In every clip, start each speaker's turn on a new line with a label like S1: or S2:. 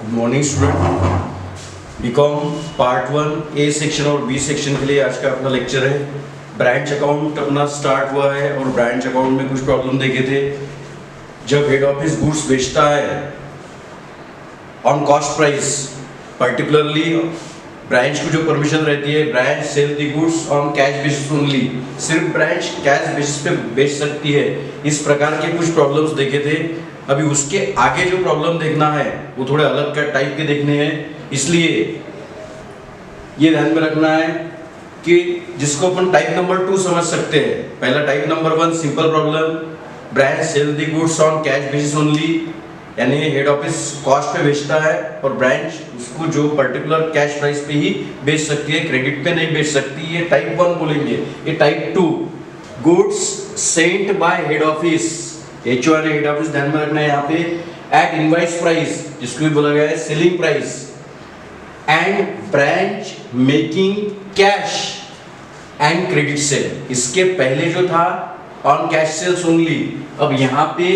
S1: Good morning student. B Com part 1 A section और B section के लिए आज का अपना लेक्चर है। ब्रांच अकाउंट अपना स्टार्ट हुआ है और ब्रांच अकाउंट में कुछ प्रॉब्लम देखे थे। जब हेड ऑफिस गुड्स बेचता है on cost price, particularly branch को जो परमिशन रहती है, branch sell the goods on cash basis only, सिर्फ ब्रांच कैश बेसिस पे बेच सकती है। इस प्रकार के कुछ प्रॉब्लम्स देखे थे। अभी उसके आगे जो प्रॉब्लम देखना है वो थोड़े अलग का टाइप के देखने हैं, इसलिए ये ध्यान में रखना है कि जिसको अपन टाइप नंबर 2 समझ सकते हैं। पहला type number 1 simple problem, branch sell the goods on cash basis only, यानी हेड ऑफिस कॉस्ट पे बेचता है और ब्रांच उसको जो पर्टिकुलर कैश प्राइस पे ही बेच सकती है, क्रेडिट पे नहीं बेच सकती। ये टाइप 1 बोलेंगे। ये type 2 goods sent by head office, HOR head office ध्यान में रखना है यहाँ पे, एट इनवॉइस प्राइस जिसको भी बोला गया है selling price, and branch making cash and credit sale. इसके पहले जो था ऑन कैश सेल्स ओनली, अब यहाँ पे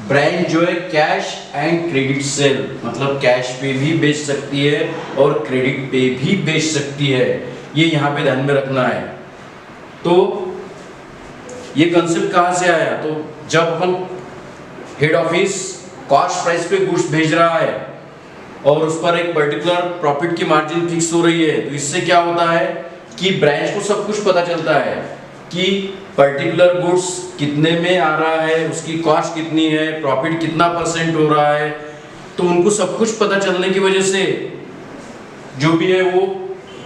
S1: ब्रांच जो है कैश एंड क्रेडिट सेल, मतलब कैश पे भी बेच सकती है और क्रेडिट पे भी बेच सकती है। ये यहाँ पे ध्यान में रखना है। तो ये कंसेप्ट कहाँ से आया? तो जब अपन हेड ऑफिस कॉस्ट प्राइस पे गुड्स भेज रहा है और उस पर एक पर्टिकुलर प्रॉफिट की मार्जिन फिक्स हो रही है, तो इससे क्या होता है कि ब्रांच को सब कुछ पता चलता है कि पर्टिकुलर गुड्स कितने में आ रहा है, उसकी कॉस्ट कितनी है, प्रॉफिट कितना % हो रहा है। तो उनको सब कुछ पता चलने की वजह से जो भी है वो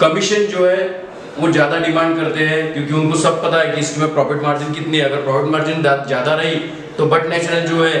S1: कमीशन जो है वो ज़्यादा डिमांड करते हैं, क्योंकि उनको सब पता है कि इसमें प्रॉफिट मार्जिन कितनी है। अगर प्रॉफिट मार्जिन ज़्यादा रही तो बट नेचुरल जो है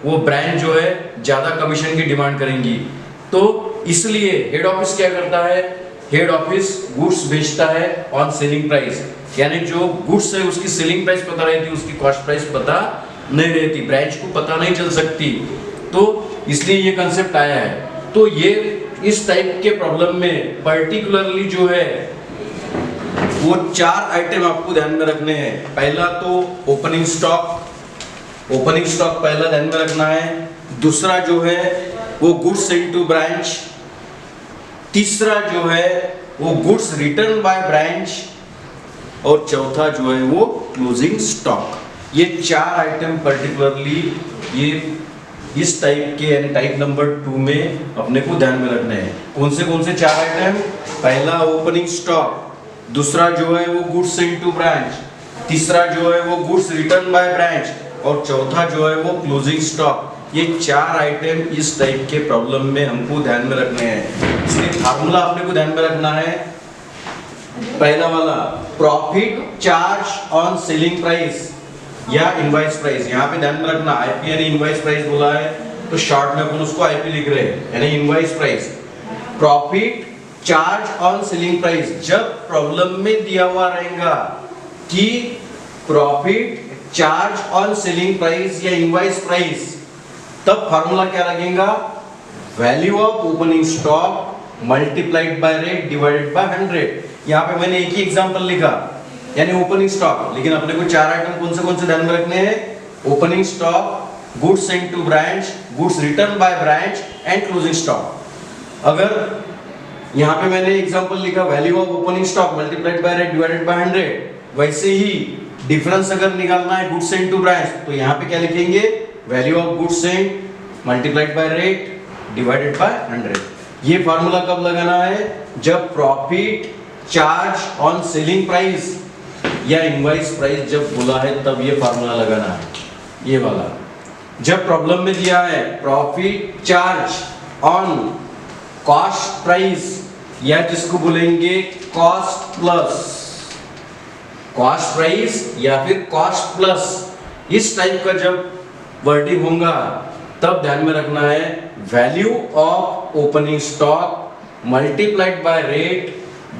S1: वो ब्रांच जो है ज़्यादा कमीशन की डिमांड करेंगी। तो इसलिए हेड ऑफिस क्या करता है, हेड ऑफिस गुड्स बेचता है ऑन सेलिंग प्राइस, यानी जो गुड्स है उसकी सेलिंग प्राइस पता रहती, उसकी कॉस्ट प्राइस पता नहीं रहती, ब्रांच को पता नहीं चल सकती। तो इसलिए ये कंसेप्ट आया है। तो ये इस टाइप के प्रॉब्लम में पर्टिकुलरली जो है वो 4 आइटम आपको ध्यान में रखने हैं। पहला तो ओपनिंग स्टॉक पहला ध्यान में रखना है। दूसरा जो है वो गुड्स सेंट टू ब्रांच, तीसरा जो है वो गुड्स रिटर्न बाय ब्रांच, और चौथा जो है वो क्लोजिंग स्टॉक। ये 4 आइटम पर्टिकुलरली ये इस टाइप के यानी टाइप नंबर 2 में अपने को ध्यान में रखने हैं। कौन से 4 आइटम? पहला ओपनिंग स्टॉक, दूसरा जो है वो गुड्स सेंट टू ब्रांच, तीसरा जो है वो गुड्स रिटर्न बाय ब्रांच, और चौथा जो है वो क्लोजिंग स्टॉक। ये 4 आइटम इस टाइप के प्रॉब्लम में हमको ध्यान में रखने हैं। इसलिए फार्मूला अपने को ध्यान में रखना है। पहला वाला profit charge on selling price या इनवॉइस प्राइस, यहाँ पे ध्यान में रखना आईपी यानी इनवॉइस प्राइस बोला है तो शॉर्ट में अपन उसको आईपी लिख रहे हैं, यानी invoice price. Profit charge on selling price, जब प्रॉब्लम में दिया हुआ रहेगा कि profit charge on selling price या इनवॉइस प्राइस, तब फार्मूला क्या लगेगा? Value of opening stock multiplied by rate divided by 100। यहाँ पे मैंने एक ही एग्जांपल लिखा यानी ओपनिंग स्टॉक, लेकिन अपने को 4 आइटम कौन से ध्यान में रखने हैं? Opening stock, goods sent to branch, goods return by branch and closing stock. अगर यहाँ पे मैंने एग्जांपल लिखा value of opening stock multiplied by rate divided by 100, वैसे ही डिफरेंस अगर निकालना है गुड्स सेंट टू ब्रांच तो यहाँ पे क्या लिखेंगे? Value of goods Saint multiplied by rate divided by 100। ये फार्मूला कब लगाना है? जब profit charge on selling price या इनवॉइस प्राइस जब बोला है तब ये फार्मूला लगाना है, ये वाला। जब प्रॉब्लम में दिया है profit charge on cost price या जिसको बोलेंगे कॉस्ट प्लस कॉस्ट प्राइस या फिर कॉस्ट प्लस, इस टाइप का जब वर्डिंग होगा तब ध्यान में रखना है value of opening stock multiplied by rate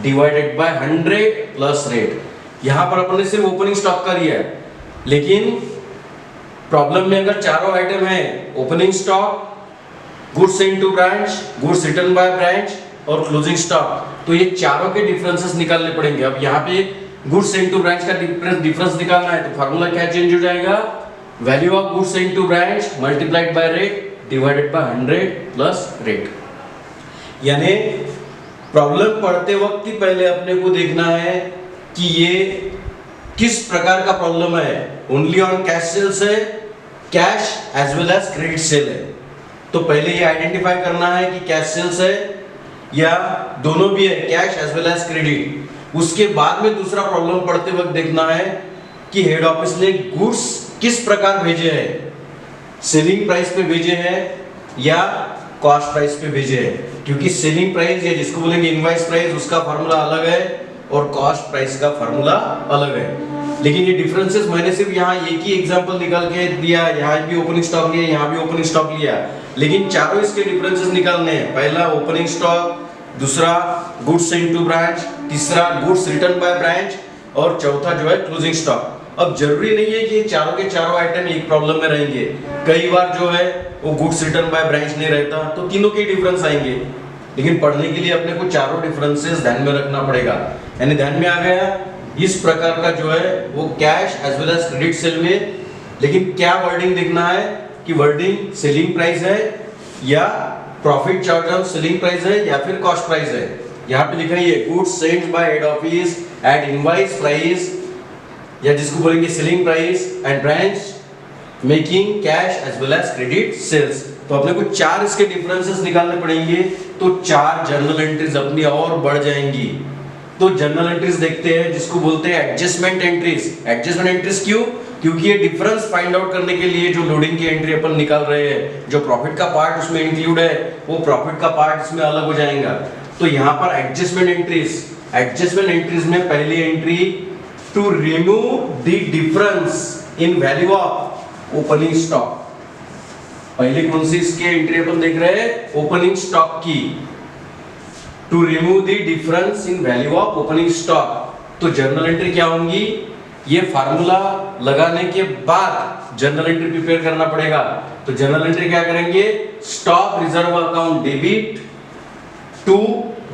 S1: divided by 100 plus rate. यहां पर अपन ने सिर्फ ओपनिंग स्टॉक का लिया है, लेकिन प्रॉब्लम में अगर चारों आइटम है opening stock, goods sent to branch, goods return by branch और क्लोजिंग स्टॉक, तो ये चारों के डिफरेंसेस निकालने पड़ेंगे। अब यहाँ पे गुड्स सेंट टू ब्रांच का डिफरेंस निकालना है तो फार्मूला क्या चेंज हो जाएगा? Value of goods sent to branch multiplied by rate divided by 100 plus rate. यानी प्रॉब्लम पढ़ते वक्त ही पहले अपने को देखना है कि ये किस प्रकार का प्रॉब्लम है। ओनली ऑन कैश सेल्स है, cash as well as credit sale है। तो पहले ये आइडेंटिफाई करना है कि कैश सेल्स है या दोनों भी है, cash as well as credit. उसके बाद में दूसरा प्रॉब्लम पढ़ते वक्त देखना है कि हेड ऑफिस ने गुड्स किस प्रकार भेजे हैं, सेलिंग प्राइस पे भेजे हैं या कॉस्ट प्राइस पे भेजे हैं। क्योंकि सेलिंग प्राइस या जिसको बोलेंगे इनवॉइस प्राइस, उसका फार्मूला अलग है और कॉस्ट प्राइस का फार्मूला अलग है। लेकिन ये डिफरेंसेस मैंने सिर्फ यहाँ एक ही एग्जांपल निकाल के दिया, यहाँ भी ओपनिंग स्टॉक लिया, यहाँ भी ओपनिंग स्टॉक लिया, लेकिन चारों इसके डिफरेंसेस निकालने हैं। पहला ओपनिंग स्टॉक, दूसरा गुड्स सेंट टू ब्रांच, तीसरा गुड्स रिटर्न बाय ब्रांच और चौथा जो है क्लोजिंग स्टॉक। अब जरूरी नहीं है कि चारों के चारों आइटम एक प्रॉब्लम में रहेंगे। कई बार जो है वो गुड्स रिटर्न बाय ब्रांच नहीं रहता तो तीनों के डिफरेंस आएंगे। लेकिन पढ़ने के लिए अपने को चारों डिफरेंसेस ध्यान में रखना पड़ेगा। यानी ध्यान में आ गया, इस प्रकार का जो है वो cash as well as credit sale में। लेकिन क्या वर्डिंग देखना है कि वर्डिंग सेलिंग प्राइस है या profit charge on selling price है या फिर कॉस्ट प्राइस है। यहाँ पे लिखा है goods sent by head office at invoice price या जिसको बोलेंगे selling price and branch making cash as well as credit sales. तो अपने को चार इसके डिफरेंसेस निकालने पड़ेंगे, तो चार जर्नल एंट्रीज अपनी और बढ़ जाएंगी। तो जर्नल एंट्रीज देखते हैं जिसको बोलते हैं एडजस्टमेंट एंट्रीज। एडजस्टमेंट एंट्रीज क्यों? क्योंकि ये डिफरेंस फाइंड आउट करने के लिए जो लोडिंग की एंट्री अपन निकाल रहे हैं, जो प्रॉफिट का पार्ट उसमें इंक्लूड है वो प्रॉफिट का पार्ट इसमें अलग हो जाएगा। तो यहाँ पर एडजस्टमेंट एंट्रीज में पहली entry to remove the difference in value of opening stock. पहले कौन सी इसके एंट्री अपन देख रहे हैं? ओपनिंग स्टॉक की। To remove the difference in value of opening stock. तो जर्नल एंट्री क्या होंगी? ये फार्मूला लगाने के बाद जर्नल एंट्री प्रिपेयर करना पड़ेगा। तो जर्नल एंट्री क्या करेंगे? Stock reserve account debit to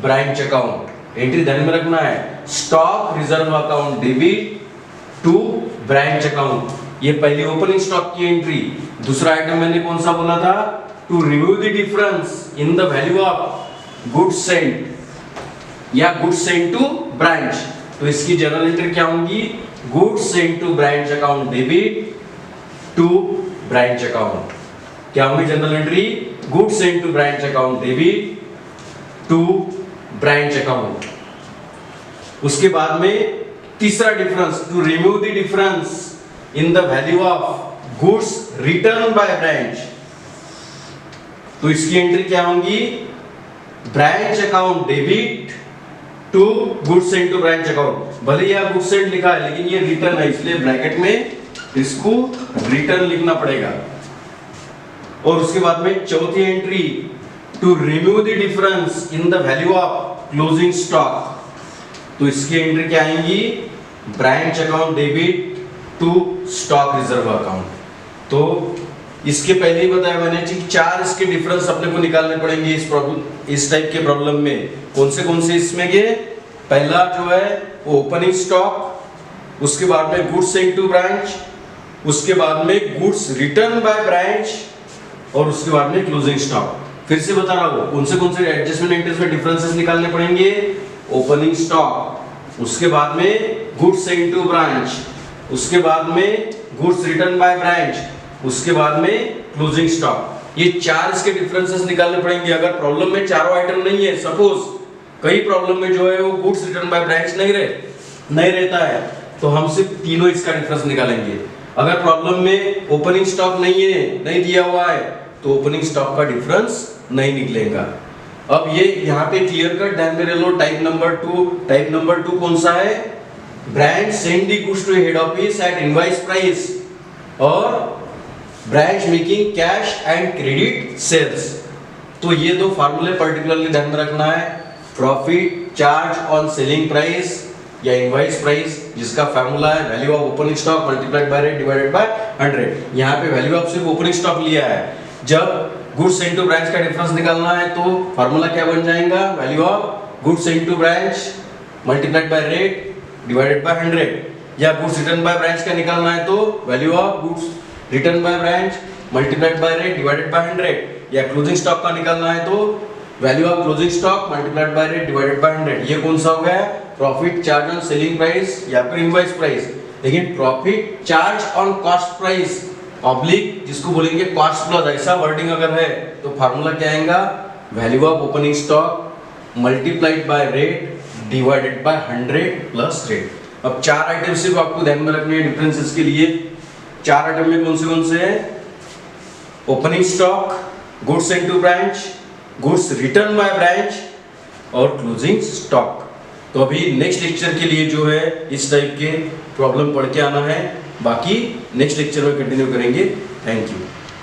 S1: branch account. Entry ध्यान में रखना है, stock reserve account debit to branch account. ये पहली ओपनिंग स्टॉक की एंट्री। दूसरा आइटम मैंने कौन सा बोला था? To remove the difference in the value of goods sent या गुड्स सेंट टू ब्रांच। तो इसकी जर्नल एंट्री क्या होंगी? Goods sent to branch account debit to branch account. क्या होंगी journal entry? Goods sent to branch account debit to branch account. उसके बाद में तीसरा difference, to remove the difference in the value of goods return by branch. तो इसकी entry क्या होंगी? Branch account debit to goods sent to branch account. भले यहां गुड्स सेंट लिखा है लेकिन ये रिटर्न है, इसलिए ब्रैकेट में इसको रिटर्न लिखना पड़ेगा। और उसके बाद में चौथी entry, to remove the difference in the value of closing stock. तो इसकी एंट्री क्या आएंगी? Branch account debit to stock reserve account. तो इसके पहले ही बताया मैंने कि चार इसके डिफरेंस अपने को निकालने पड़ेंगे इस टाइप के प्रॉब्लम में। कौन से इसमें के? पहला जो है वो ओपनिंग स्टॉक, उसके बाद में गुड्स सेंट टू ब्रांच, उसके बाद में गुड्स रिटर्न बाय ब्रांच और उसके बाद में क्लोजिंग स्टॉक। फिर से बता रहा हूं कौन से एडजस्टमेंट एंट्रीज में डिफरेंसेस निकालने पड़ेंगे? ओपनिंग स्टॉक, उसके बाद में गुड्स सेंट टू ब्रांच, उसके बाद में गुड्स रिटर्न बाय ब्रांच, उसके बाद में क्लोजिंग स्टॉक। ये चार इसके डिफरेंसेस निकालने पड़ेंगे। अगर प्रॉब्लम में चारों आइटम नहीं है, सपोज कई प्रॉब्लम में जो है वो गुड्स रिटर्न बाय ब्रांच नहीं रहता है, तो हम सिर्फ तीनों इसका डिफरेंस निकालेंगे। अगर प्रॉब्लम में ओपनिंग स्टॉक नहीं दिया हुआ है तो ओपनिंग स्टॉक का डिफरेंस नहीं निकलेगा। अब ये यहाँ पे क्लियर कट ध्यान में लो। टाइप नंबर टू कौन सा है? Branch send the goods to head office at invoice price और branch making cash and credit sales. तो ये दो फार्मूले पर्टिकुलरली ध्यान में रखना है। Profit charge on selling price या इनवॉइस प्राइस, जिसका फार्मूला है value of opening stock multiplied by rate divided by 100। यहाँ पे वैल्यू ऑफ सिर्फ ओपनिंग स्टॉक लिया है। जब गुड्स सेंट टू ब्रांच का डिफरेंस निकालना है तो फार्मूला क्या बन जाएगा? Value of goods sent to branch multiplied by rate divided by 100। या गुड्स रिटर्न बाय ब्रांच का निकालना है तो value of goods return by branch multiplied by rate divided by 100, या क्लोजिंग स्टॉक का निकालना है तो value of closing stock multiplied by rate divided by 100। ये कौन सा हो गया? Profit charge on selling price या फिर इनवॉइस प्राइस। लेकिन profit charge on cost price oblique जिसको बोलेंगे कॉस्ट प्लस, ऐसा वर्डिंग अगर है तो फार्मूला क्या आएगा? Value of opening stock multiplied by rate divided by 100 plus rate. अब 4 आइटम सिर्फ आपको ध्यान में रखने हैं डिफरेंसेस के लिए। 4 आइटम में कौन से हैं? Opening stock, goods into branch, goods return by branch और क्लोजिंग स्टॉक। तो अभी नेक्स्ट लेक्चर के लिए जो है इस टाइप के प्रॉब्लम पढ़ के आना है, बाकी नेक्स्ट लेक्चर में कंटिन्यू करेंगे। Thank you.